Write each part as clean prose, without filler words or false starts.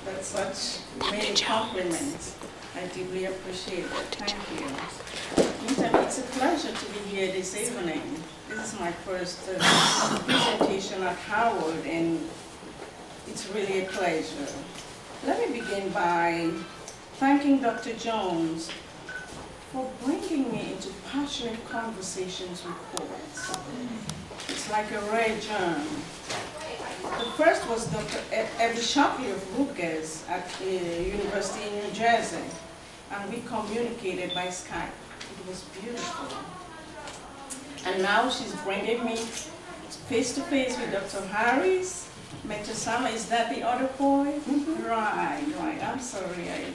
That's such many compliments. I deeply appreciate it. Thank you. Meantime, it's a pleasure to be here this evening. This is my first presentation at Howard, and it's really a pleasure. Let me begin by thanking Dr. Jones for bringing me into passionate conversations with poets. It's like a rare germ. The first was Dr. Eddie Shockley of Rutgers at the University in New Jersey, and we communicated by Skype. It was beautiful. And now she's bringing me face-to-face with Dr. Harris. Metusama, is that the other poet? Mm-hmm. Right, I'm sorry.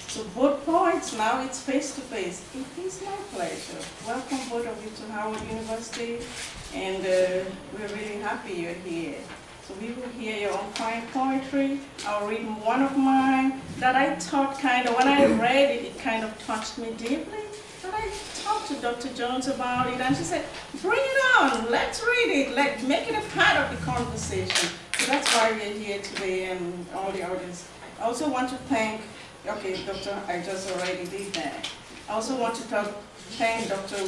So both poets, now it's face-to-face. It is my pleasure. Welcome both of you to Howard University, and we're really happy you're here. So we will hear your own fine poetry. I'll read one of mine that I thought kind of, when I read it, it kind of touched me deeply. And I talked to Dr. Jones about it, and she said, bring it on, let's read it, let's make it a part of the conversation. So that's why we're here today, and all the audience. I also want to thank, okay, Doctor, I just already did that. I also want to thank Dr.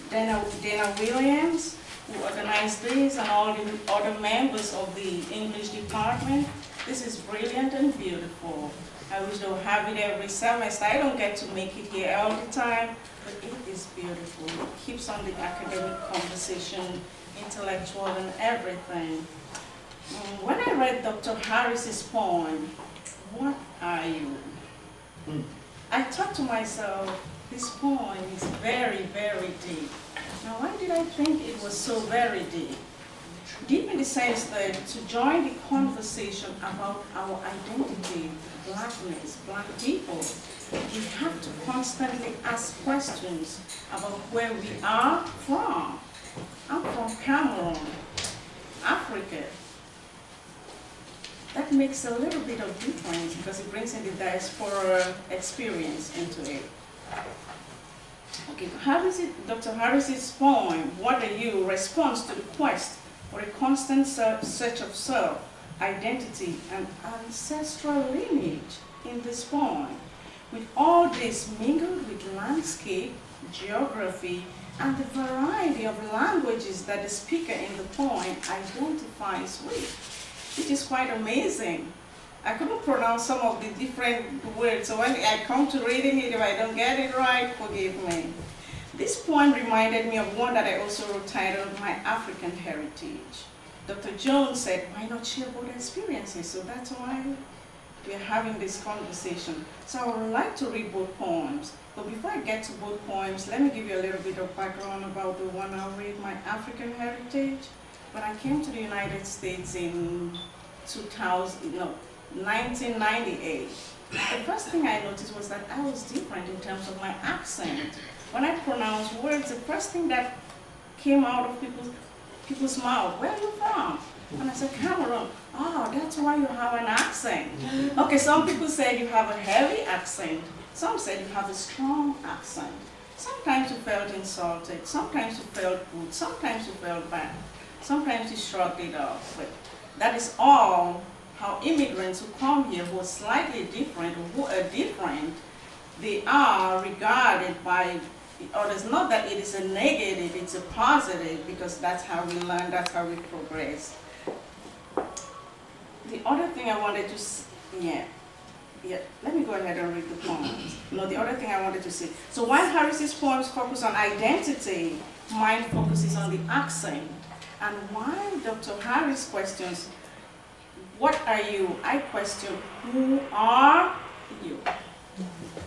Dana Williams, who organized this, and all the other members of the English department. This is brilliant and beautiful. I wish they'll have it every semester. I don't get to make it here all the time, but it is beautiful. It keeps on the academic conversation, intellectual and everything. When I read Dr. Harris's poem, What Are You? I thought to myself, this poem is very, very deep. Now, why did I think it was so very deep? Deep in the sense that to join the conversation about our identity, blackness, black people, we have to constantly ask questions about where we are from. I'm from Cameroon, Africa. That makes a little bit of difference because it brings in the diaspora experience into it. Okay, Dr. Harris's poem, What Are You? Responds to the quest for a constant search of self, identity, and ancestral lineage in this poem. With all this mingled with landscape, geography, and the variety of languages that the speaker in the poem identifies with, which is quite amazing. I couldn't pronounce some of the different words, so when I come to reading it, if I don't get it right, forgive me. This poem reminded me of one that I also wrote titled My African Heritage. Dr. Jones said, why not share both experiences? So that's why we're having this conversation. So I would like to read both poems. But before I get to both poems, let me give you a little bit of background about the one I'll read, My African Heritage. When I came to the United States in 1998, the first thing I noticed was that I was different in terms of my accent. When I pronounced words, the first thing that came out of people's mouth, where are you from? And I said, Cameroon. Oh, that's why you have an accent. Okay, some people said you have a heavy accent. Some said you have a strong accent. Sometimes you felt insulted. Sometimes you felt good. Sometimes you felt bad. Sometimes you shrugged it off. But that is all how immigrants who come here who are slightly different or who are different, they are regarded by others. Not that it is a negative, it's a positive, because that's how we learn, that's how we progress. The other thing I wanted to say, let me go ahead and read the poems. No, the other thing I wanted to say. So while Harris's poems focus on identity, mine focuses on the accent. And while Dr. Harris questions, what are you? I question, who are you?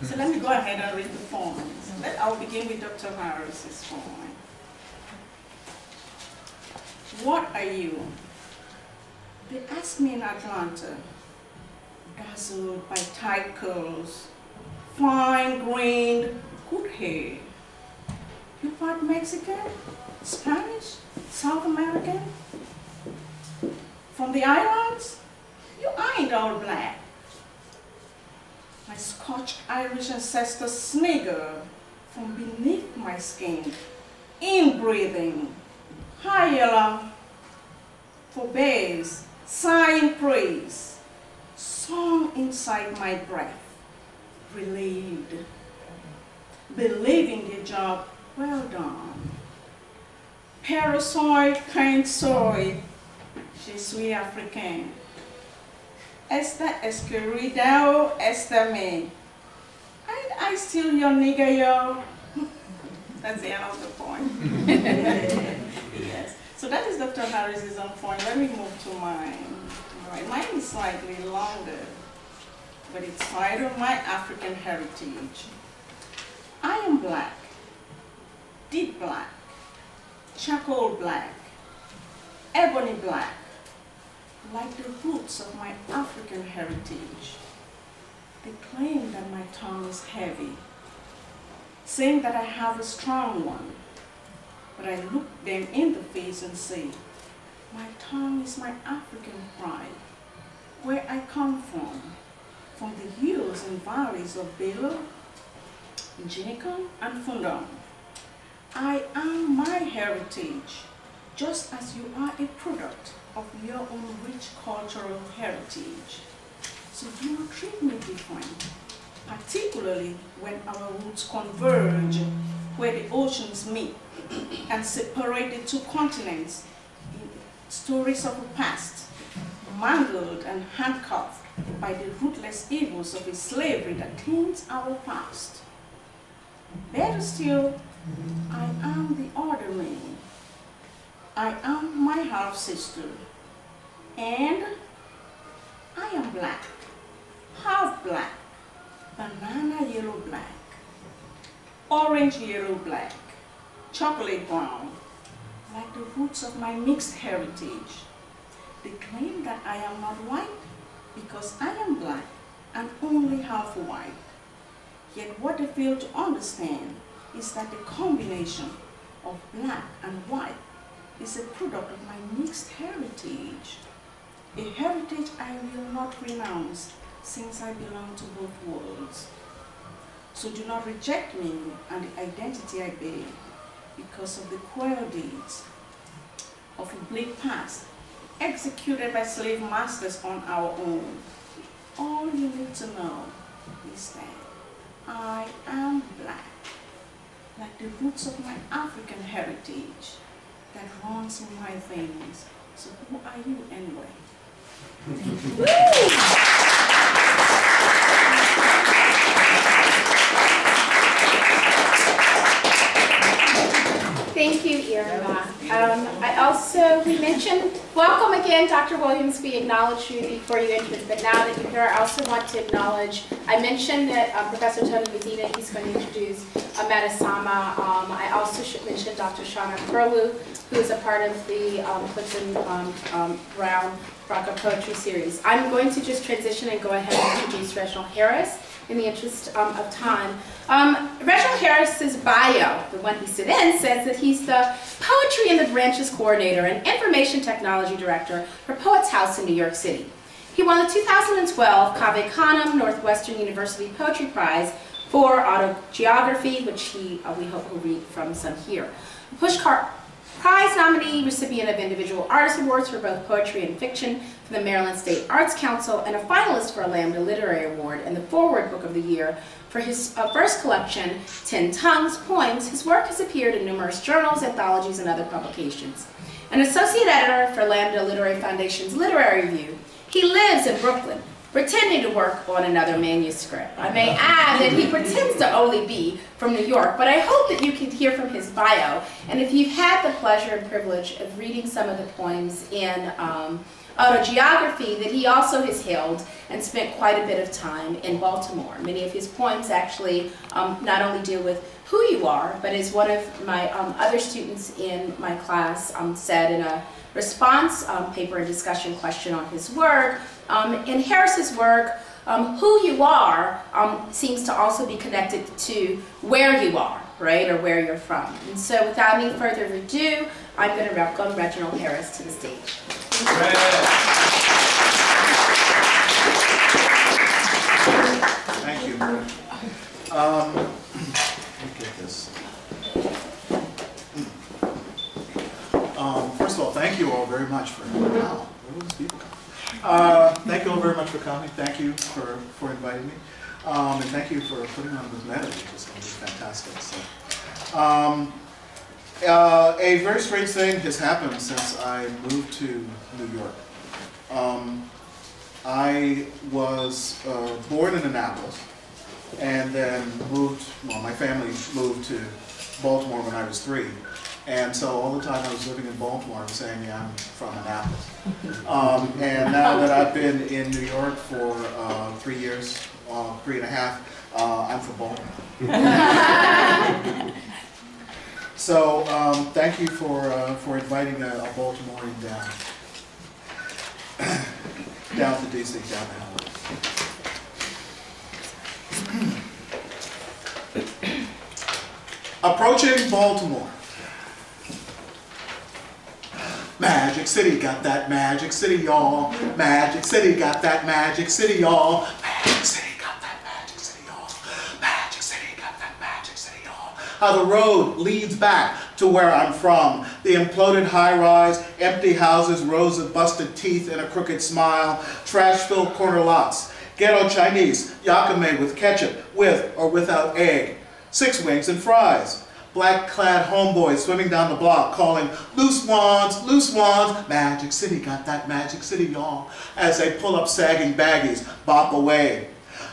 So let me go ahead and read the poems. I'll begin with Dr. Harris's poem. What are you? They asked me in Atlanta, dazzled by tight curls, fine-grained, good hair. You part Mexican, Spanish, South American? From the islands? You ain't all black. My Scotch-Irish ancestors snigger from beneath my skin, inbreathing, high yellow, forbears, sighing praise, song inside my breath, relieved, believing the job well done. Parasol, kind soy, je suis africain. Esta esquerida, esta me. I still your nigga, yo. That's the end of the poem. Yes. So that is Dr. Harris's own poem. Let me move to mine. All right. Mine is slightly longer, but it's titled My African Heritage. I am black, deep black, charcoal black, ebony black, like the roots of my African heritage. They claim that my tongue is heavy, saying that I have a strong one, but I look them in the face and say, my tongue is my African pride, where I come from the hills and valleys of Belo, Jinicum, and Fundong. I am my heritage, just as you are a product of your own rich cultural heritage. So do not treat me different, particularly when our roots converge, where the oceans meet and separate the two continents in stories of the past, mangled and handcuffed by the ruthless evils of a slavery that taints our past. Better still, I am the other me. I am my half-sister, and I am black, half black, banana yellow black, orange yellow black, chocolate brown, like the roots of my mixed heritage. They claim that I am not white because I am black and only half white. Yet what they fail to understand is that the combination of black and white is a product of my mixed heritage. A heritage I will not renounce, since I belong to both worlds. So do not reject me and the identity I bear because of the cruel deeds of a bleak past executed by slave masters on our own. All you need to know is that I am black, like the roots of my African heritage that runs in my veins. So who are you anyway? Thank you, Irma. We mentioned, welcome again, Dr. Williams. We acknowledged you before you entered, but now that you're here, I also want to acknowledge, I mentioned that Professor Tony Medina, he's going to introduce Matasama. I also should mention Dr. Shauna Curlew, who is a part of the Clifton Brown Baraka Poetry Series. I'm going to just transition and go ahead and introduce Reginald Harris in the interest of time. Reginald Harris's bio, the one he sent in, says that he's the Poetry in the Branches Coordinator and Information Technology Director for Poets House in New York City. He won the 2012 Cave Canem Northwestern University Poetry Prize for Autogeography, which we hope will read from some here. Pushcart Prize nominee, recipient of Individual Artist Awards for both poetry and fiction from the Maryland State Arts Council, and a finalist for a Lambda Literary Award and the Forward Book of the Year for his first collection, 10 Tongues, Poems. His work has appeared in numerous journals, anthologies, and other publications. An associate editor for Lambda Literary Foundation's Literary Review, he lives in Brooklyn, pretending to work on another manuscript. I may add that he pretends to only be from New York, but I hope that you can hear from his bio. And if you've had the pleasure and privilege of reading some of the poems in Autogeography, that he also has held and spent quite a bit of time in Baltimore. Many of his poems actually not only deal with who you are, but as one of my other students in my class said in a response paper and discussion question on his work, in Harris's work, who you are seems to also be connected to where you are, right, or where you're from. And so without any further ado, I'm going to welcome Reginald Harris to the stage. Thank you. Let me get this. First of all, thank you all very much for wow, where are those people? Thank you all very much for coming. Thank you for inviting me. And thank you for putting on this medley. It's going to be fantastic. So, a very strange thing has happened since I moved to New York. I was born in Annapolis and then moved, well, my family moved to Baltimore when I was 3. And so all the time I was living in Baltimore, I was saying, yeah, I'm from Annapolis. And now that I've been in New York for 3 years, 3.5, I'm from Baltimore. So thank you for inviting a Baltimorean down to DC, down to Howard. Approaching Baltimore. Magic City got that Magic City, y'all. Magic City got that Magic City, y'all. Magic City got that Magic City, y'all. Magic City got that Magic City, y'all. How the road leads back to where I'm from. The imploded high-rise, empty houses, rows of busted teeth and a crooked smile, trash-filled corner lots, ghetto Chinese, yakame with ketchup, with or without egg, 6 wings and fries. Black-clad homeboys swimming down the block calling, loose wands, Magic City got that Magic City, y'all, as they pull up sagging baggies, bop away.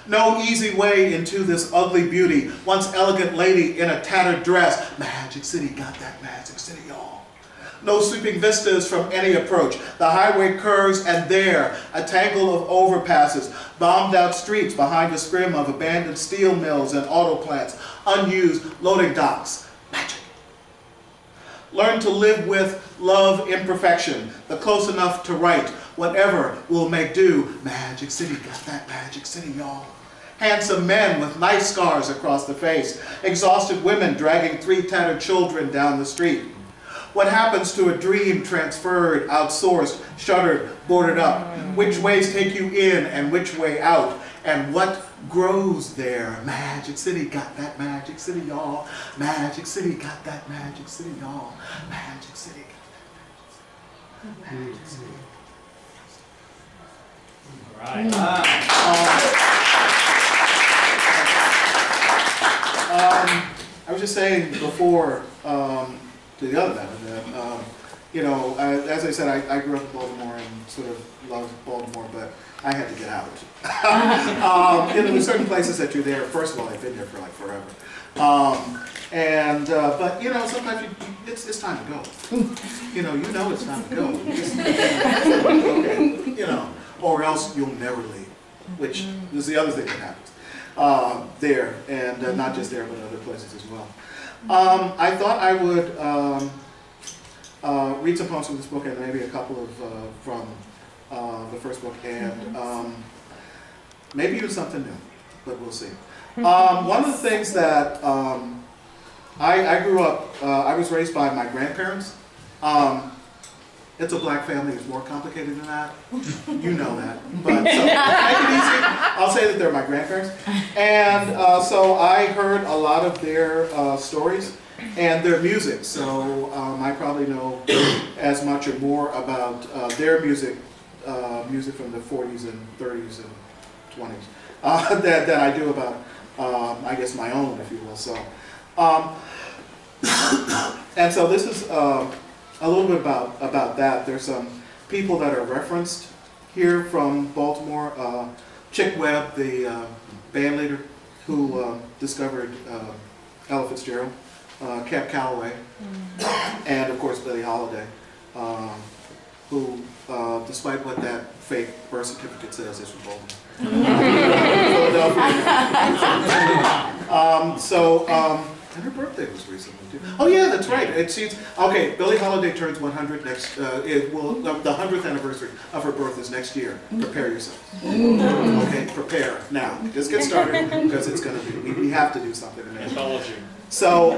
No easy way into this ugly beauty, once elegant lady in a tattered dress. Magic City got that Magic City, y'all. No sweeping vistas from any approach. The highway curves and there, a tangle of overpasses, bombed out streets behind a scrim of abandoned steel mills and auto plants, unused loading docks. Magic. Learn to live with, love imperfection, the close enough to right, whatever will make do. Magic City got that Magic City, y'all. Handsome men with nice scars across the face, exhausted women dragging 3 tattered children down the street. What happens to a dream transferred, outsourced, shuttered, boarded up? Which ways take you in and which way out? And what grows there? Magic City got that Magic City, y'all. Magic City got that Magic City, y'all. Magic City got that Magic City. Right. I was just saying before to the other matter that, you know, as I said, I grew up in Baltimore and sort of loved Baltimore, but I had to get out. You know, there's certain places that you're there. First of all, I've been there for like forever. But you know, sometimes it's time to go. You know it's time to go. Okay, you know, or else you'll never leave, which is the other thing that happens there, and not just there, but other places as well. I thought I would read some poems from this book and maybe a couple of from the first book, and maybe even something new, but we'll see. One of the things that I grew up, I was raised by my grandparents. It's a black family, it's more complicated than that. You know that. But so, make it easy, I'll say that they're my grandparents. And so I heard a lot of their stories and their music. So I probably know as much or more about their music, music from the 40s and 30s and 20s, that I do about, I guess, my own, if you will. So, and so this is a little bit about that. There's some people that are referenced here from Baltimore. Chick Webb, the band leader who discovered Ella Fitzgerald, Cab Calloway, and of course Billie Holiday, who, despite what that fake birth certificate says, is from Baltimore. Philadelphia. And her birthday was recently too. Oh yeah, that's right. Okay, Billie Holiday turns 100 next. The 100th anniversary of her birth is next year. Prepare yourself. Okay, prepare now. Just get started because it's going to be. We have to do something. Anthology. So,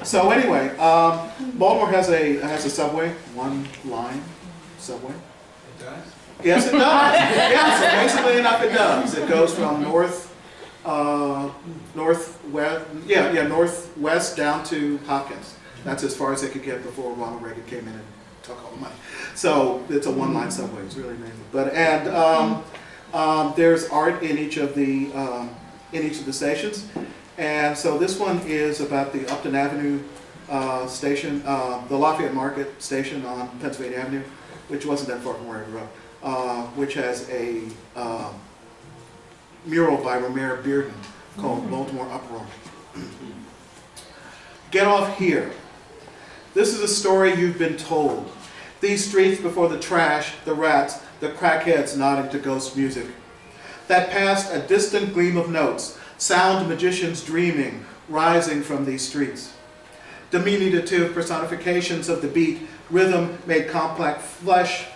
so anyway, Baltimore has a subway, one line subway. It does? Yes, it does. Yes, amazingly enough, it does. It goes from northwest down to Hopkins. That's as far as they could get before Ronald Reagan came in and took all the money. So it's a one-line subway. It's really amazing. But there's art in each of the stations, and so this one is about the Upton Avenue station, the Lafayette Market station on Pennsylvania Avenue, which wasn't that far from where I grew up, which has a mural by Romare Bearden called Baltimore Uproar. Get off here. This is a story you've been told. These streets before the trash, the rats, the crackheads nodding to ghost music. That past a distant gleam of notes, sound magicians dreaming, rising from these streets. Diminutive personifications of the beat, rhythm made complex flesh,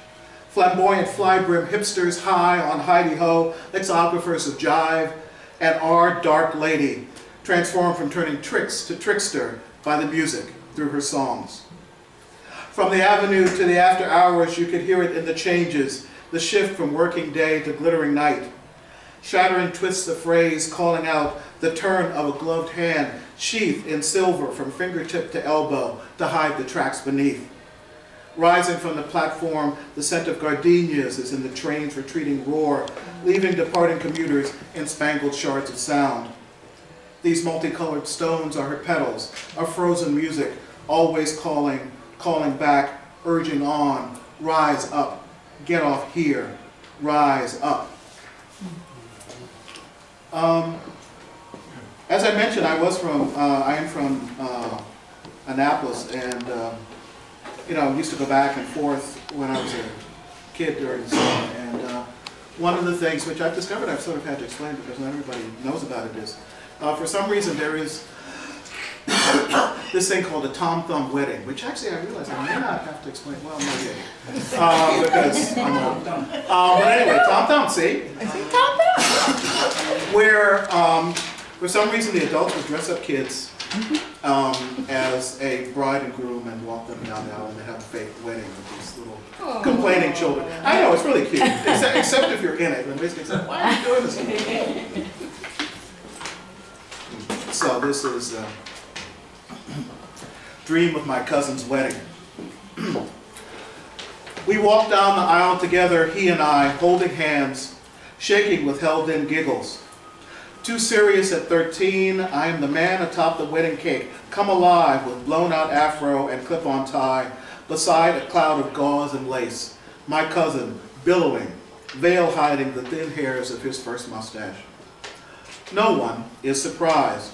flamboyant fly-brim hipsters high on hidey-ho, lexicographers of jive, and our dark lady, transformed from turning tricks to trickster by the music through her songs. From the avenue to the after hours, you could hear it in the changes, the shift from working day to glittering night. Shattering twists of phrase calling out the turn of a gloved hand, sheathed in silver from fingertip to elbow to hide the tracks beneath. Rising from the platform, the scent of gardenias is in the train's retreating roar, leaving departing commuters in spangled shards of sound. These multicolored stones are her petals, of frozen music, always calling, calling back, urging on, rise up, get off here, rise up. As I mentioned, I am from Annapolis, and used to go back and forth when I was a kid during the summer. And one of the things which I've discovered I've sort of had to explain because not everybody knows about it is, for some reason there is this thing called a Tom Thumb wedding, which actually I realize I may not have to explain. Well, maybe because I'm old. But anyway, Tom Thumb, see? Tom Thumb! Where for some reason the adults would dress up kids as a bride and groom and walk them down the aisle and they have a fake wedding with these little complaining children. I know, it's really cute, except if you're in it. And basically say, why are you doing this? So this is Dream of My Cousin's Wedding. We walked down the aisle together, he and I, holding hands, shaking with held-in giggles. Too serious at 13, I am the man atop the wedding cake, come alive with blown-out afro and clip-on tie, beside a cloud of gauze and lace. My cousin, billowing, veil hiding the thin hairs of his first mustache. No one is surprised.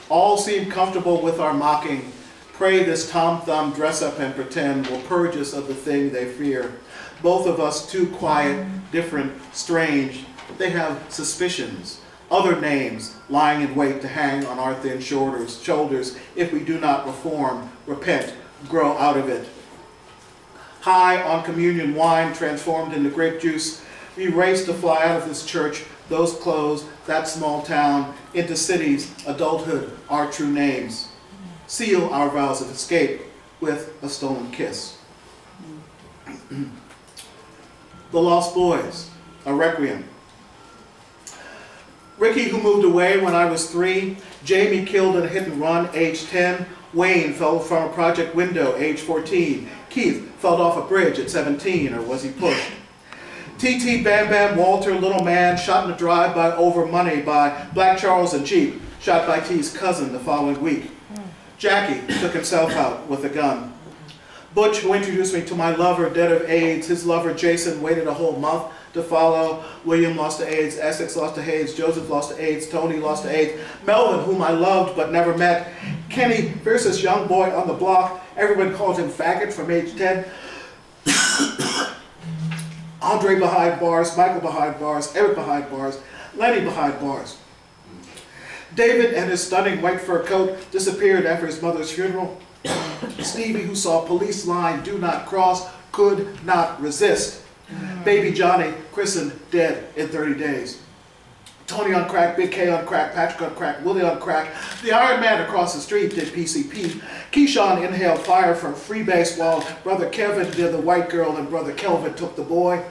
All seem comfortable with our mocking. Pray this Tom Thumb dress-up and pretend will purge us of the thing they fear. Both of us too quiet, different, strange. They have suspicions. Other names lying in wait to hang on our thin shoulders if we do not reform, repent, grow out of it. High on communion wine transformed into grape juice, we race to fly out of this church, those clothes, that small town, into cities, adulthood, our true names. Seal our vows of escape with a stolen kiss. The Lost Boys, a requiem. Ricky, who moved away when I was 3, Jamie killed in a hit and run, age 10, Wayne fell from a project window, age 14, Keith fell off a bridge at 17, or was he pushed? T.T. Bam Bam Walter, little man, shot in a drive-by over money by Black Charles and Jeep, shot by T's cousin the following week. Jackie took himself out with a gun. Butch, who introduced me to my lover, dead of AIDS, his lover Jason waited a whole month to follow. William lost to AIDS, Essex lost to AIDS, Joseph lost to AIDS, Tony lost to AIDS, Melvin, whom I loved but never met, Kenny, fiercest young boy on the block, everyone called him faggot from age 10, Andre behind bars, Michael behind bars, Eric behind bars, Lenny behind bars. David and his stunning white fur coat disappeared after his mother's funeral. Stevie, who saw police line do not cross, could not resist. Baby Johnny, christened, dead in 30 days. Tony on crack, Big K on crack, Patrick on crack, Willie on crack. The Iron Man across the street did PCP. Keyshawn inhaled fire from freebase while Brother Kevin did the white girl and Brother Kelvin took the boy.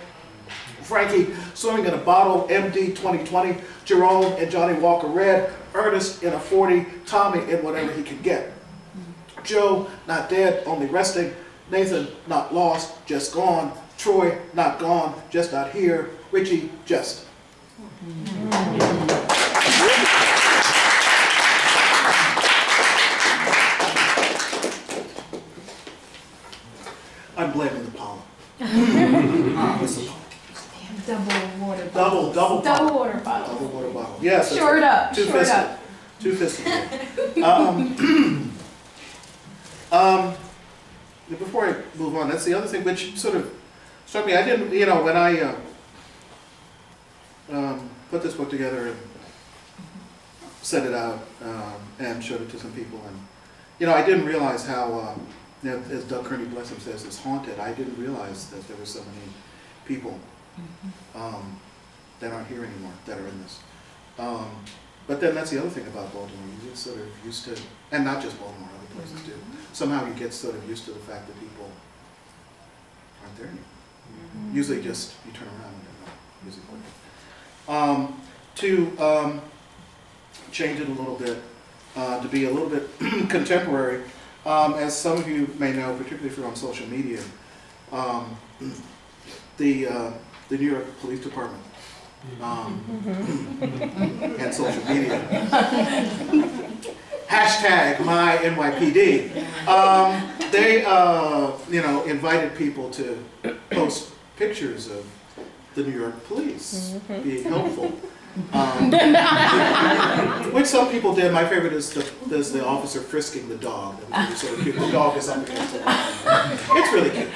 Frankie swimming in a bottle, MD 2020. Jerome and Johnny Walker Red. Ernest in a 40. Tommy in whatever he could get. Joe, not dead, only resting. Nathan, not lost, just gone. Troy, not gone, just not here. Richie, just. I'm blaming the pollen. What's the pollen? Double water bottle. Double water bottle. Double water bottle. Yes. Short up. Two-fisted. Two-fisted. Before I move on, that's the other thing which sort of struck me. I didn't, when I put this book together and sent it out and showed it to some people, and I didn't realize how, as Doug Kearney, bless him, says, it's haunted. I didn't realize that there were so many people that aren't here anymore that are in this. But then that's the other thing about Baltimore. You get sort of used to, and not just Baltimore, other places too. Somehow you get sort of used to the fact that people aren't there anymore. Usually just, you turn around and they're not usually quick. To change it a little bit, to be a little bit contemporary, as some of you may know, particularly if you're on social media, the New York Police Department and social media. Hashtag my NYPD. They invited people to post pictures of the New York police being helpful. Which some people did. My favorite is the officer frisking the dog. That was really sort of cute. The dog is up against the wall. It's really cute.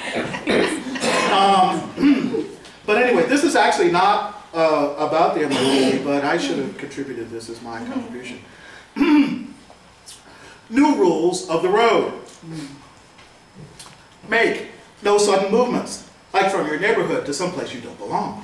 But anyway, this is actually not about the NYPD, but I should have contributed this as my contribution. New rules of the road. Make no sudden movements, like from your neighborhood to someplace you don't belong.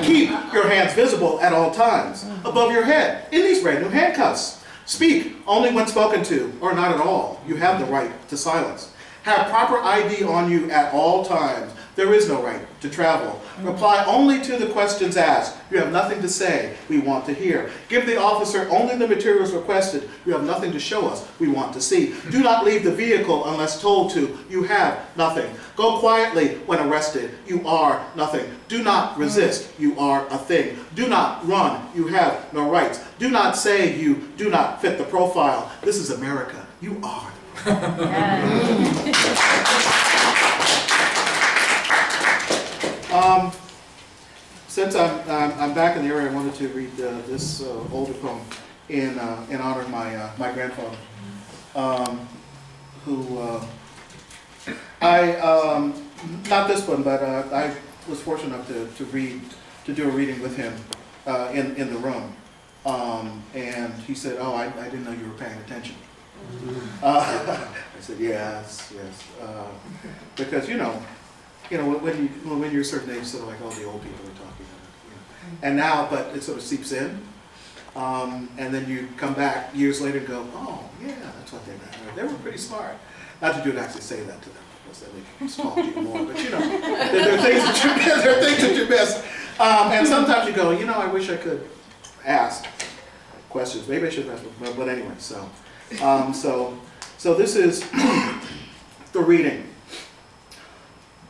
Keep your hands visible at all times, above your head, in these brand new handcuffs. Speak only when spoken to, or not at all. You have the right to silence. Have proper ID on you at all times. There is no right to travel. Reply only to the questions asked. You have nothing to say. We want to hear. Give the officer only the materials requested. You have nothing to show us. We want to see. Do not leave the vehicle unless told to. You have nothing. Go quietly when arrested. You are nothing. Do not resist. You are a thing. Do not run. You have no rights. Do not say you do not fit the profile. This is America. You are. Since I'm back in the area, I wanted to read this older poem in honor of my grandfather, who not this one, but I was fortunate enough to do a reading with him in the room, and he said, "Oh, I didn't know you were paying attention." I said, "Yes, because when you're a certain age, sort of like all the old people are talking about, and now, but it sort of seeps in, and then you come back years later and go, oh yeah, that's what they meant. They were pretty smart. Not that you would actually say that to them, because then they can talk to you more, but there are things that you miss, and sometimes you go, I wish I could ask questions. Maybe I should ask, but anyway, so this is the reading.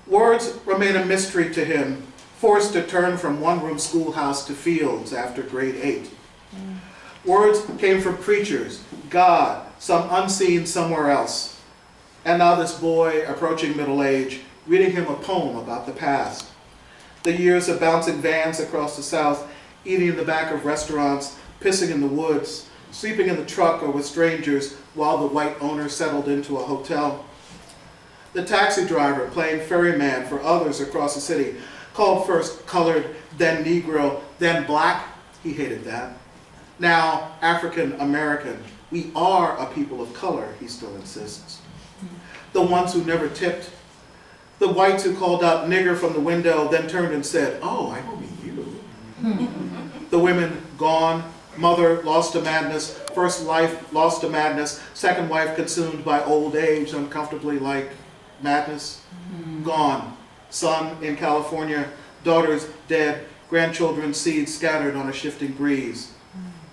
Words remain a mystery to him, forced to turn from one-room schoolhouse to fields after grade 8. Words came from preachers, God, some unseen somewhere else. And now this boy, approaching middle age, reading him a poem about the past. The years of bouncing vans across the South, eating in the back of restaurants, pissing in the woods, sleeping in the truck or with strangers while the white owner settled into a hotel. The taxi driver playing ferryman for others across the city, called first colored, then Negro, then black. He hated that. Now African American. We are a people of color, he still insists. The ones who never tipped. The whites who called out nigger from the window, then turned and said, oh, I don't mean you. The women gone. Mother lost to madness. First life lost to madness. Second wife consumed by old age, uncomfortably like madness. Gone. Son in California. Daughters dead. Grandchildren's seeds scattered on a shifting breeze.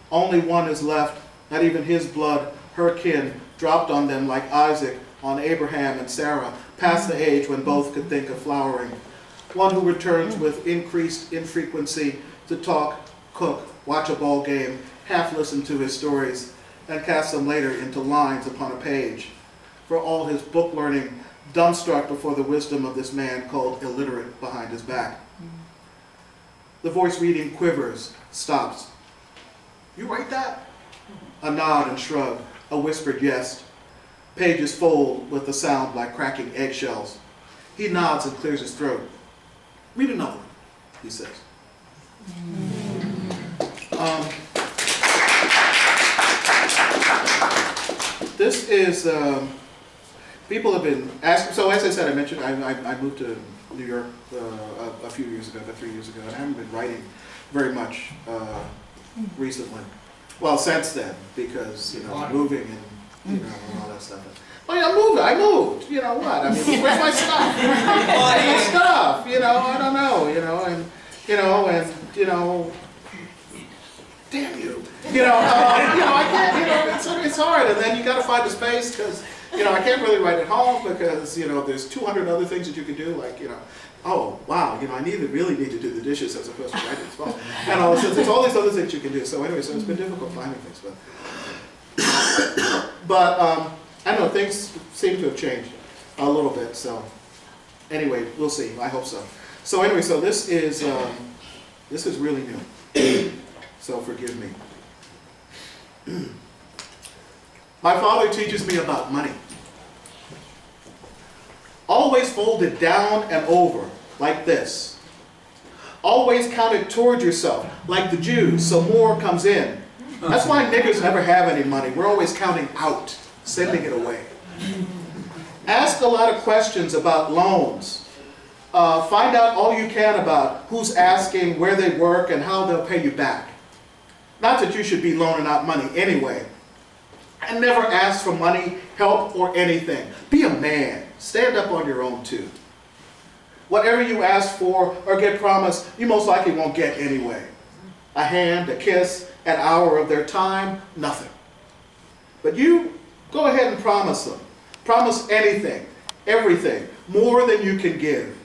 Only one is left. Not even his blood, her kin, dropped on them like Isaac on Abraham and Sarah. past the age when both could think of flowering. One who returns with increased infrequency to talk, cook, watch a ball game, half listen to his stories, and cast them later into lines upon a page. For all his book learning, dumbstruck before the wisdom of this man called illiterate behind his back. The voice reading quivers, stops. You write that? A nod and shrug, a whispered yes. Pages fold with a sound like cracking eggshells. He nods and clears his throat. Read another one, he says. This is, people have been asking, so as I said, I mentioned I moved to New York a few years ago, about 3 years ago, and I haven't been writing very much recently. Well, since then, because, you know, moving and, you know, and all that stuff. Oh yeah, I moved, you know what, I mean, where's my stuff? Where's my stuff, you know, I don't know, you know, damn you. I can't, it's hard, and then you gotta find a space, because, you know, I can't really write at home, because, you know, there's 200 other things that you can do, like, you know, oh, wow, you know, I really need to do the dishes as opposed to writing as well. And all, so there's all these other things you can do, so anyway, so it's been difficult finding things, but I don't know, things seem to have changed a little bit, so anyway, we'll see, I hope so. So anyway, so this is really new, so forgive me. My father teaches me about money. Always folded down and over, like this. Always counted toward yourself, like the Jews, so more comes in. That's why niggers never have any money. We're always counting out, sending it away. Ask a lot of questions about loans. Find out all you can about who's asking, where they work, and how they'll pay you back. Not that you should be loaning out money anyway. And never ask for money, help, or anything. Be a man. Stand up on your own too. Whatever you ask for or get promised, you most likely won't get anyway. A hand, a kiss, an hour of their time, nothing. But you go ahead and promise them. Promise anything, everything, more than you can give.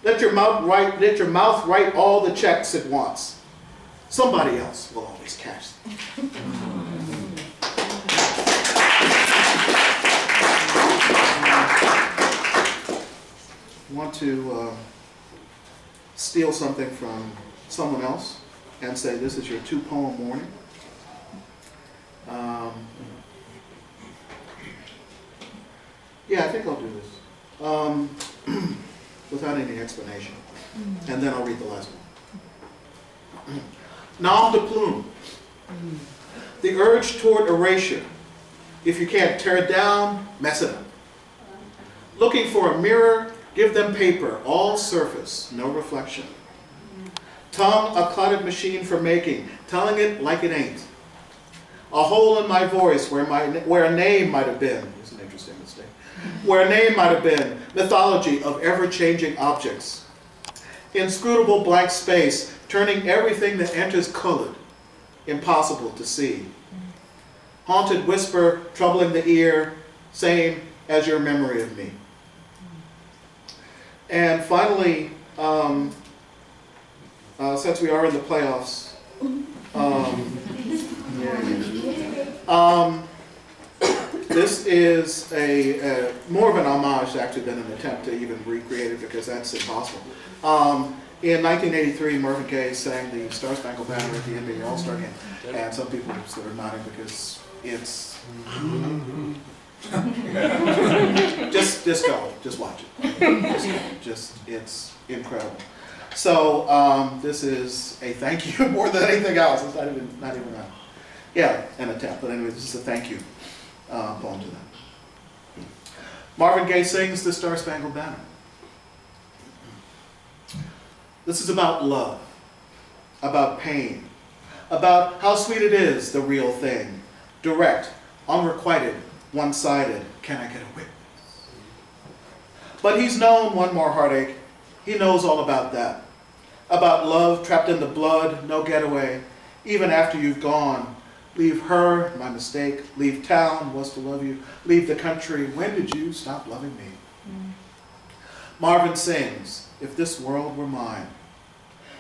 Let your mouth write all the checks it wants. Somebody else will always cash them. Want to steal something from someone else and say this is your 2-poem warning. Yeah, I think I'll do this without any explanation, and then I'll read the last one. Nom de plume. The urge toward erasure. If you can't tear it down, mess it up. Looking for a mirror, give them paper, all surface, no reflection. Tongue, a clotted machine for making, telling it like it ain't. A hole in my voice where a name might have been. It's an interesting mistake. Where a name might have been. Mythology of ever-changing objects. Inscrutable blank space, turning everything that enters colored. Impossible to see. Haunted whisper, troubling the ear, same as your memory of me. And finally, since we are in the playoffs, this is more of an homage actually than an attempt to even recreate it, because that's impossible. In 1983, Marvin Gaye sang the Star Spangled Banner at the NBA All-Star game, and some people sort of nodding because it's just go, just watch it. Just it's incredible. So this is a thank you more than anything else. It's not even an attempt, but anyway, this is a thank you poem to them. Marvin Gaye sings the Star Spangled Banner. This is about love, about pain, about how sweet it is, the real thing, direct, unrequited, one-sided. Can I get a witness? But he's known one more heartache. He knows all about that. About love trapped in the blood, no getaway. Even after you've gone, leave her, my mistake. Leave town, was to love you. Leave the country, when did you stop loving me? Marvin sings, "If This World Were Mine."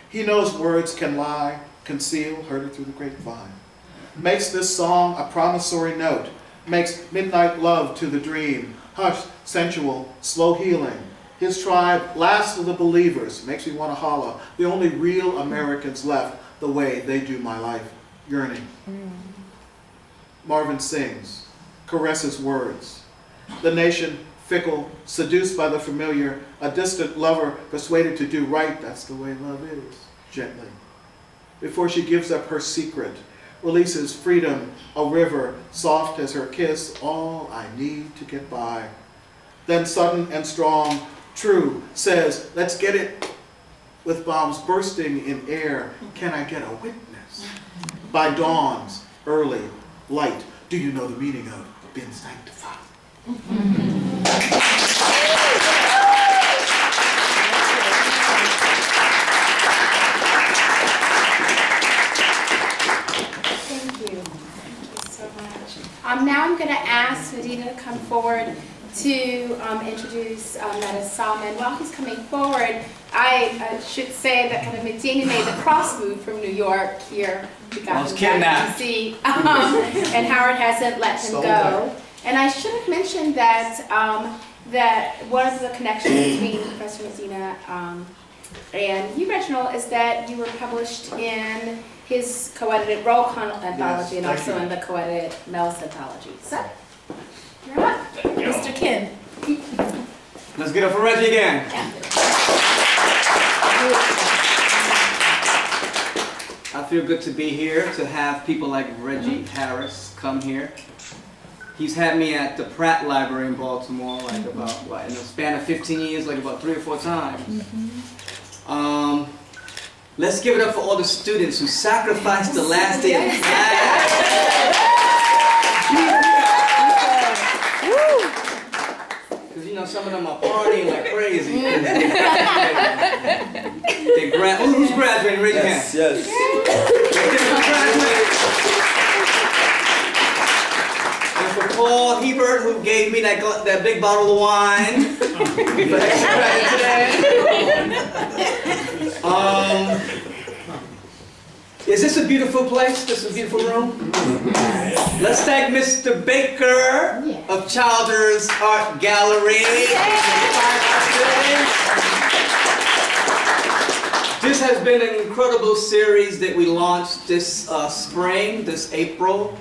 He knows words can lie, conceal, heard it through the grapevine. Makes this song a promissory note, makes midnight love to the dream, hushed, sensual, slow healing. His tribe, last of the believers, makes me want to holler, the only real Americans left the way they do my life, yearning. Marvin sings, caresses words. The nation, fickle, seduced by the familiar, a distant lover persuaded to do right, that's the way love is, gently. Before she gives up her secret, releases freedom, a river, soft as her kiss, all I need to get by. Then sudden and strong, true, says, let's get it. With bombs bursting in air, can I get a witness? By dawn's early light, do you know the meaning of being sanctified? Now I'm going to ask Medina to come forward to introduce Meta Salman. While he's coming forward, I should say that kind of Medina made the cross move from New York here. We got him back to DC, and Howard hasn't let him go. And I should have mentioned that that one of the connections between Professor Medina and you, Reginald, is that you were published in his co-edited Roll Call anthology, and also in the co-edited Mel's anthology. So, you're up. Mr. Kim. Let's get up for Reggie again. I feel good to be here, to have people like Reggie Harris come here. He's had me at the Pratt Library in Baltimore, like about, what, in the span of 15 years, like about 3 or 4 times. Let's give it up for all the students who sacrificed the last day of class. Because, you know, some of them are partying like crazy. Who's graduating? Raise your hand. Yes. And for Paul Hebert, who gave me that big bottle of wine. Is this a beautiful place? This is a beautiful room? Let's thank Mr. Baker of Childers Art Gallery. This has been an incredible series that we launched this spring, this April.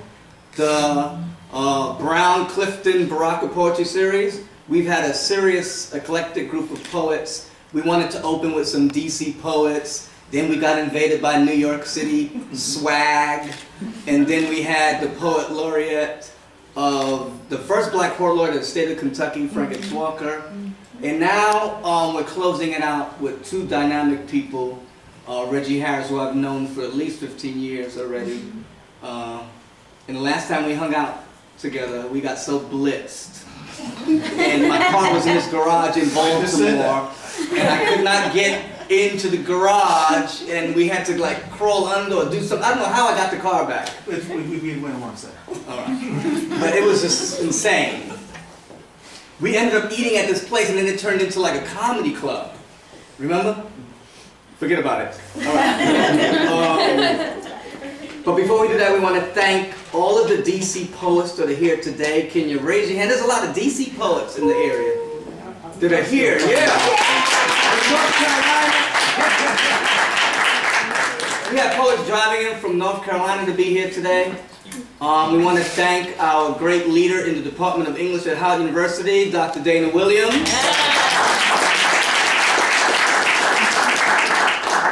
The Brown Clifton Baraka Poetry Series. We've had a serious, eclectic group of poets. We wanted to open with some DC poets. Then we got invaded by New York City swag. And then we had the poet laureate of the first black poet laureate of the state of Kentucky, Frank X. Walker. And now we're closing it out with 2 dynamic people. Reggie Harris, who I've known for at least 15 years already. And the last time we hung out together, we got so blitzed. And my car was in this garage in Baltimore, and I could not get into the garage, and we had to like crawl under or do something. I don't know how I got the car back. We went on set. All right. But it was just insane. We ended up eating at this place, and then it turned into like a comedy club. Remember? Forget about it. All right. But before we do that, we want to thank all of the DC poets that are here today. Can you raise your hand? There's a lot of DC poets in the area that are here. Yeah. North Carolina. We have poets driving in from North Carolina to be here today. We want to thank our great leader in the Department of English at Howard University, Dr. Dana Williams.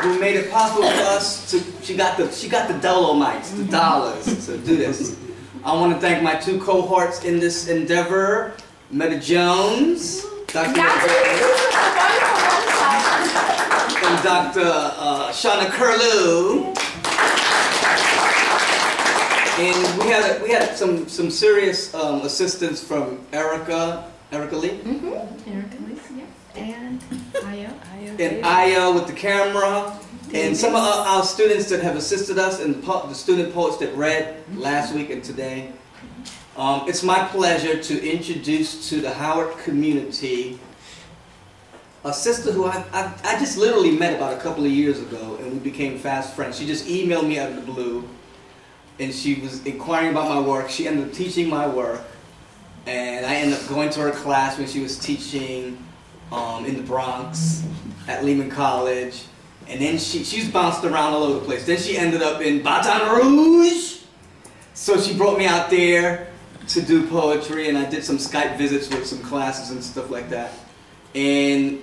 Who made it possible for us to, she got the dolomites, the dollars to do this. I want to thank my 2 cohorts in this endeavor, Meta Jones, and Dr. Shauna Curlew. And we had some serious assistance from Erica Lee. Erica Lee, yes. And Io. And Io with the camera. And some of our students that have assisted us, and the student poets that read last week and today. It's my pleasure to introduce to the Howard community a sister who I just literally met about a couple of years ago, and we became fast friends. She just emailed me out of the blue, and she was inquiring about my work. She ended up teaching my work, and I ended up going to her class when she was teaching in the Bronx at Lehman College. And then she's bounced around all over the place. Then she ended up in Baton Rouge. So she brought me out there to do poetry, and I did some Skype visits with some classes and stuff like that. And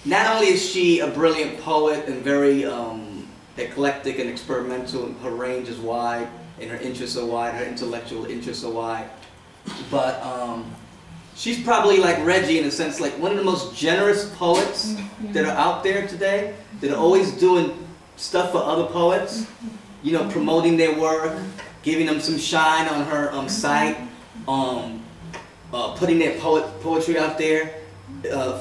not only is she a brilliant poet and very eclectic and experimental, her range is wide, and her interests are wide, her intellectual interests are wide, but she's probably like Reggie in a sense, like one of the most generous poets that are out there today, that are always doing stuff for other poets, you know, promoting their work, giving them some shine on her site, putting their poetry out there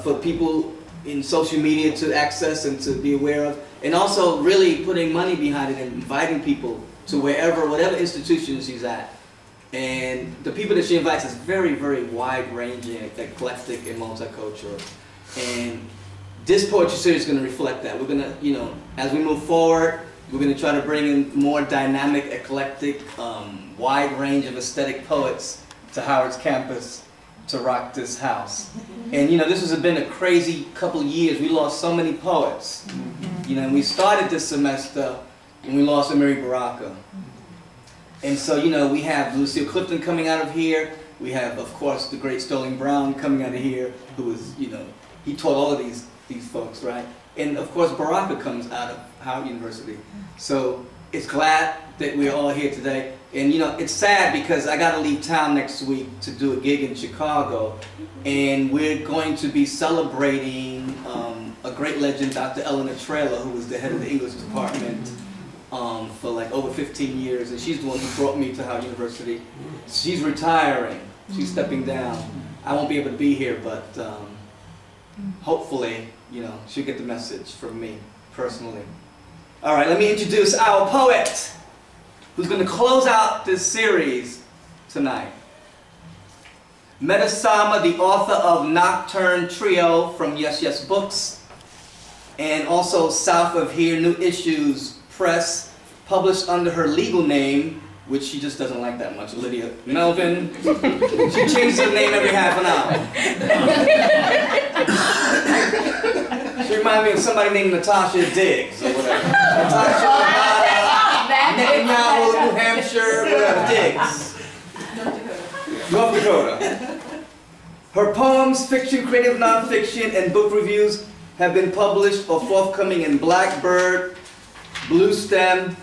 for people in social media to access and to be aware of, and also really putting money behind it and inviting people to whatever institution she's at. And the people that she invites is very, very wide-ranging, eclectic, and multicultural. And this poetry series is going to reflect that. We're going to, you know, as we move forward, we're going to try to bring in more dynamic, eclectic, wide range of aesthetic poets to Howard's campus to rock this house. And you know, this has been a crazy couple of years. We lost so many poets. You know, and we started this semester and we lost Amiri Baraka. And so, you know, we have Lucille Clifton coming out of here. We have, of course, the great Sterling Brown coming out of here, who was, you know, he taught all of these folks, right? And of course, Baraka comes out of Howard University. So it's glad that we're all here today. And you know, it's sad because I got to leave town next week to do a gig in Chicago, and we're going to be celebrating a great legend, Dr. Eleanor Traylor, who was the head of the English department for like over 15 years, and she's the one who brought me to Howard University. She's retiring. She's stepping down. I won't be able to be here, but hopefully, you know, she'll get the message from me personally. All right, let me introduce our poet who's going to close out this series tonight. Meta Sama, the author of Nocturne Trio from Yes Yes Books, and also South of Here, New Issues Press, published under her legal name, which she just doesn't like that much, Lydia Melvin. She changes her name every half an hour. She reminds me of somebody named Natasha Diggs or whatever. Natasha Netanyahu, New Hampshire, whatever, Diggs. North Dakota. Her poems, fiction, creative nonfiction, and book reviews have been published or forthcoming in Blackbird, Blue Stem,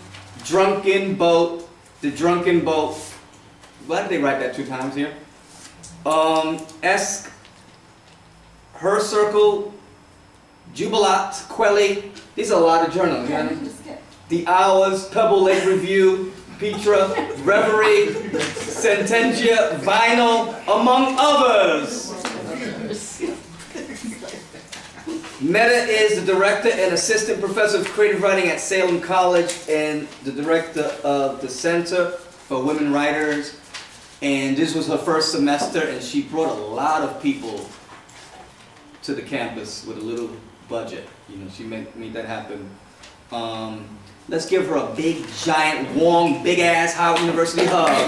Drunken Boat, The Drunken Boat. Why did they write that 2 times here? Her Circle, Jubilat, Quelly. These are a lot of journals, you know? The Hours, Pebble Lake Review, Petra, Reverie, Sententia, Vinyl, among others. Meta is the director and assistant professor of creative writing at Salem College and the director of the Center for Women Writers. And this was her first semester, and she brought a lot of people to the campus with a little budget. You know, she made that happen. Let's give her a big, giant, warm, big-ass Howard University hug. All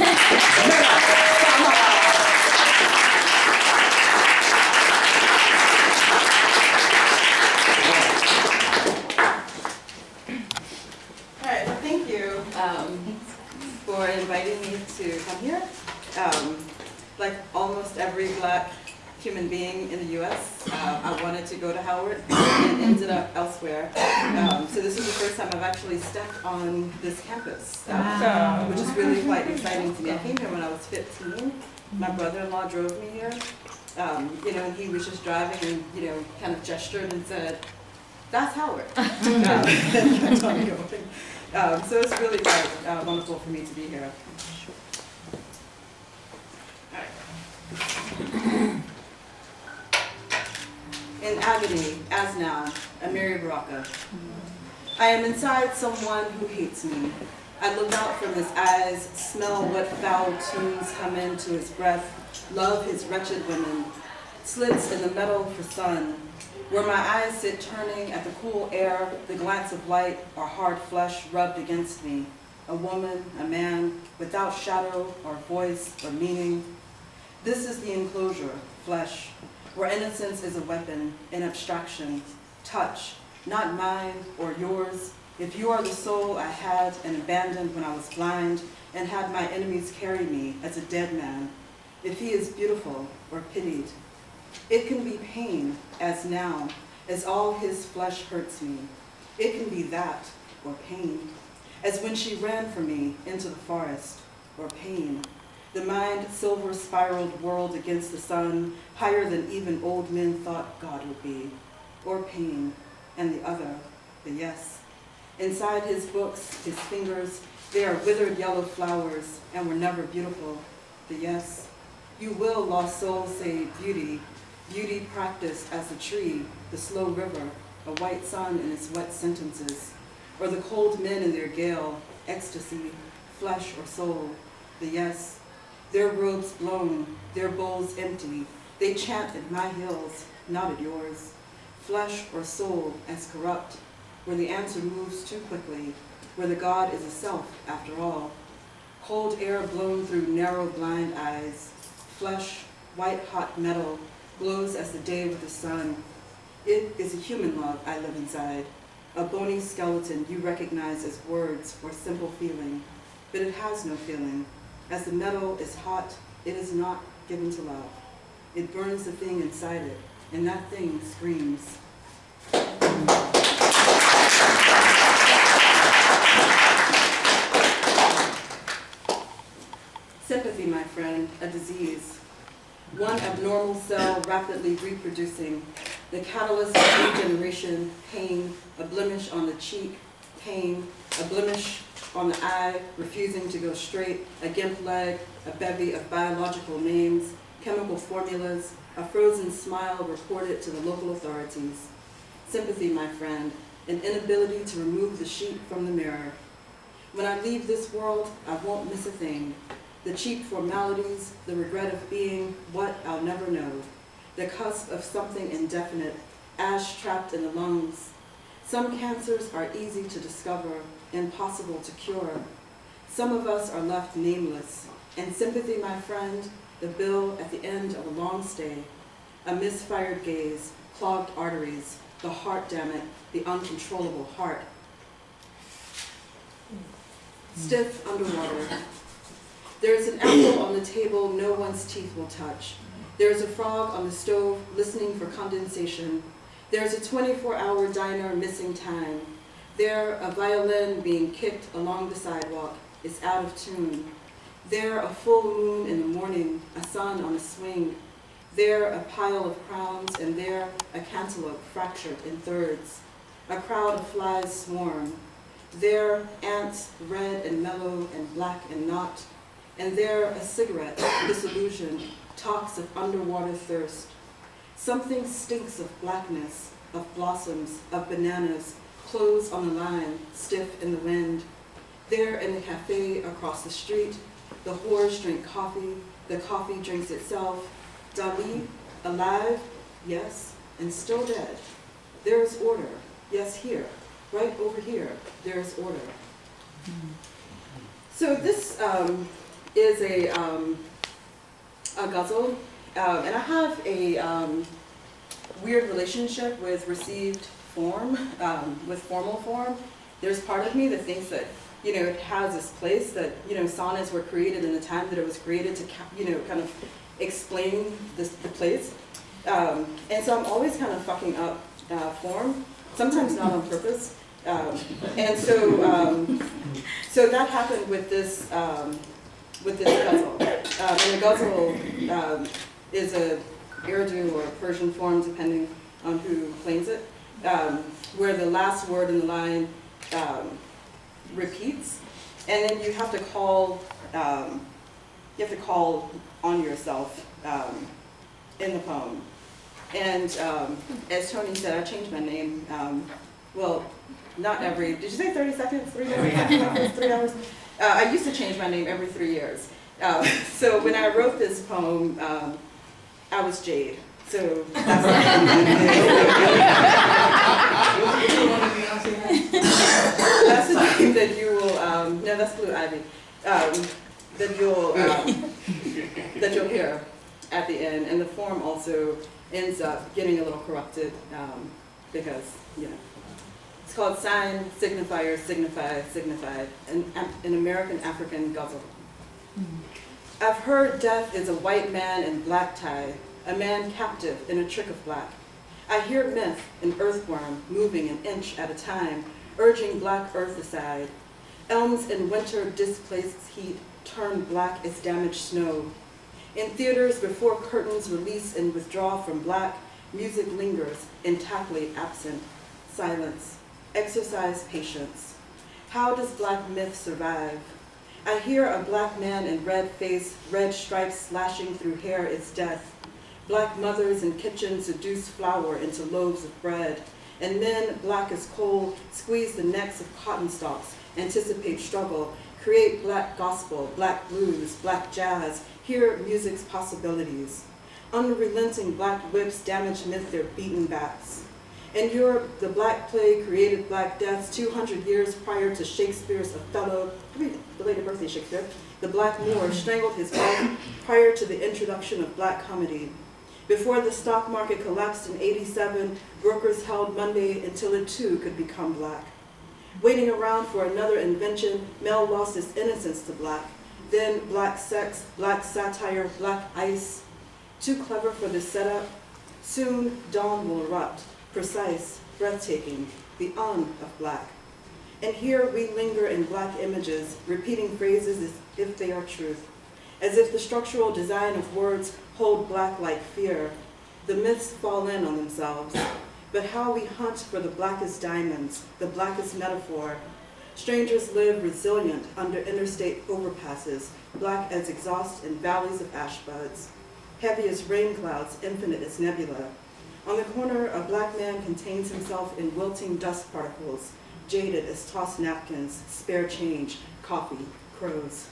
right, well, thank you for inviting me to come here. Like almost every Black human being in the U.S., I wanted to go to Howard and ended up elsewhere. So this is the first time I've actually stepped on this campus, which is really quite exciting to me. I came here when I was 15. My brother-in-law drove me here. You know, and he was just driving and, you know, kind of gestured and said, "That's Howard." So it's really quite wonderful for me to be here. In agony, as now, Amiri Baraka. I am inside someone who hates me. I look out from his eyes, smell what foul tunes come into his breath, love his wretched women, slits in the metal for sun. where my eyes sit turning at the cool air, the glance of light or hard flesh rubbed against me. A woman, a man, without shadow or voice or meaning. This is the enclosure, flesh, where innocence is a weapon, an abstraction, touch, not mine or yours. If you are the soul I had and abandoned when I was blind and had my enemies carry me as a dead man, if he is beautiful or pitied, it can be pain as now, as all his flesh hurts me. It can be that or pain, as when she ran from me into the forest, or pain, the mind silver spiraled world against the sun, higher than even old men thought God would be, or pain, and the other, the yes. Inside his books, his fingers, they are withered yellow flowers and were never beautiful, the yes. You will, lost soul, say beauty, beauty practiced as the tree, the slow river, a white sun in its wet sentences, or the cold men in their gale, ecstasy, flesh or soul, the yes. Their robes blown, their bowls empty, they chant at my hills, not at yours. Flesh or soul as corrupt, where the answer moves too quickly, where the God is a self after all. Cold air blown through narrow blind eyes, flesh, white hot metal, glows as the day with the sun. It is a human love I live inside, a bony skeleton you recognize as words or simple feeling, but it has no feeling. As the metal is hot, it is not given to love. It burns the thing inside it, and that thing screams. Sympathy, my friend, a disease. One abnormal cell rapidly reproducing, the catalyst of regeneration, pain, a blemish on the cheek, pain, a blemish on the eye, refusing to go straight, a gimp leg, a bevy of biological names, chemical formulas, a frozen smile reported to the local authorities. Sympathy, my friend, an inability to remove the sheet from the mirror. When I leave this world, I won't miss a thing. The cheap formalities, the regret of being what I'll never know, the cusp of something indefinite, ash trapped in the lungs. Some cancers are easy to discover, impossible to cure. Some of us are left nameless, and sympathy, my friend, the bill at the end of a long stay, a misfired gaze, clogged arteries, the heart, damn it, the uncontrollable heart. Stiff underwater. There is an apple on the table no one's teeth will touch. There is a frog on the stove listening for condensation. There is a 24-hour diner missing time. There, a violin being kicked along the sidewalk is out of tune. There, a full moon in the morning, a sun on a swing. There, a pile of crowns, and there, a cantaloupe fractured in thirds. A crowd of flies swarm. There, ants, red and mellow and black and not. And there, a cigarette, disillusioned, talks of underwater thirst. Something stinks of blackness, of blossoms, of bananas, clothes on the line, stiff in the wind. There in the cafe across the street, the whores drink coffee, the coffee drinks itself. Dali, alive, yes, and still dead. There is order, yes, here, right over here, there is order. So this is a ghazal, and I have a weird relationship with received form, with formal form. There's part of me that thinks that, you know, it has this place that, you know, sonnets were created in the time that it was created to, you know, kind of explain the place. And so I'm always kind of fucking up form, sometimes not on purpose. And so, so that happened with this ghazal. And the ghazal is a Urdu or Persian form, depending on who claims it, where the last word in the line repeats, and then you have to call on yourself in the poem. And as Tony said, I changed my name. Well, not every, did you say 30 seconds, 3 hours? 3 hours? I used to change my name every 3 years. So when I wrote this poem, I was Jade. So that's the that's the name that you will, no, that's Blue Ivy, that you'll hear at the end. And the form also ends up getting a little corrupted because, you know, it's called sign, signifier, signify, signified, an American African guzzle. I've heard death is a white man in black tie, a man captive in a trick of black. I hear myth, an earthworm moving an inch at a time, urging black earth aside. Elms in winter displaced heat turn black as damaged snow. In theaters before curtains release and withdraw from black, music lingers, intactly absent. Silence, exercise patience. How does black myth survive? I hear a black man in red face, red stripes slashing through hair is death. Black mothers in kitchens seduce flour into loaves of bread. And men, black as coal, squeeze the necks of cotton stalks, anticipate struggle, create black gospel, black blues, black jazz, hear music's possibilities. Unrelenting black whips damage myth their beaten backs. In Europe, the black plague created black deaths 200 years prior to Shakespeare's Othello, belated birthday Shakespeare. The black Moor strangled his wife prior to the introduction of black comedy. Before the stock market collapsed in '87, brokers held Monday until it too could become black. Waiting around for another invention, Mel lost his innocence to black. Then black sex, black satire, black ice. Too clever for this setup? Soon dawn will erupt, precise, breathtaking, the of black. And here we linger in black images, repeating phrases as if they are truth, as if the structural design of words hold black like fear. The myths fall in on themselves. But how we hunt for the blackest diamonds, the blackest metaphor. Strangers live resilient under interstate overpasses, black as exhaust in valleys of ash buds. Heavy as rain clouds, infinite as nebula. On the corner, a black man contains himself in wilting dust particles, jaded as tossed napkins, spare change, coffee, crows.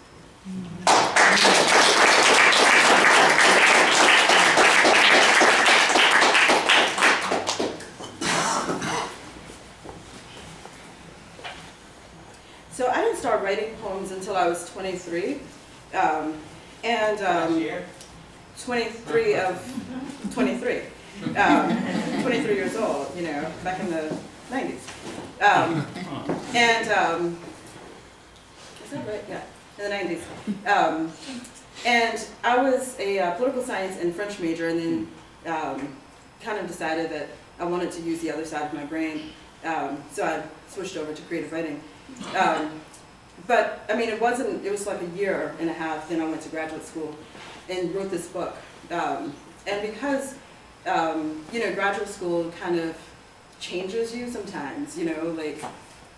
So I didn't start writing poems until I was 23. Last year? 23 of 23. 23 years old, you know, back in the 90s. Is that right? Yeah, in the 90s. And I was a political science and French major, and then kind of decided that I wanted to use the other side of my brain. So I switched over to creative writing. But I mean, it was like a year and a half, then I went to graduate school and wrote this book. And because, you know, graduate school kind of changes you sometimes, you know, like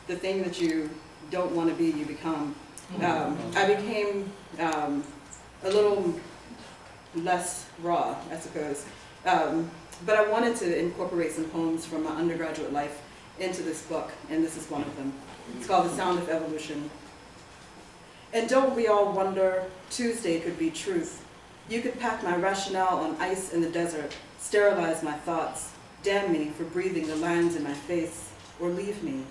the thing that you don't want to be, you become. I became a little less raw, I suppose. But I wanted to incorporate some poems from my undergraduate life into this book, and this is one of them. It's called The Sound of Evolution. And don't we all wonder, Tuesday could be truth. You could pack my rationale on ice in the desert, sterilize my thoughts, damn me for breathing the lines in my face, or leave me.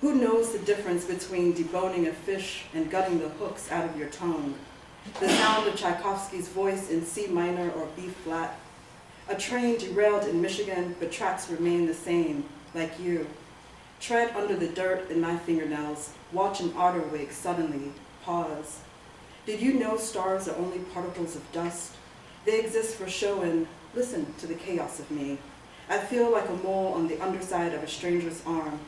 Who knows the difference between deboning a fish and gutting the hooks out of your tongue? The sound of Tchaikovsky's voice in C minor or B flat. A train derailed in Michigan, but tracks remain the same, like you. Tread under the dirt in my fingernails, watch an otter wake suddenly, pause. Did you know stars are only particles of dust? They exist for show and listen to the chaos of me. I feel like a mole on the underside of a stranger's arm,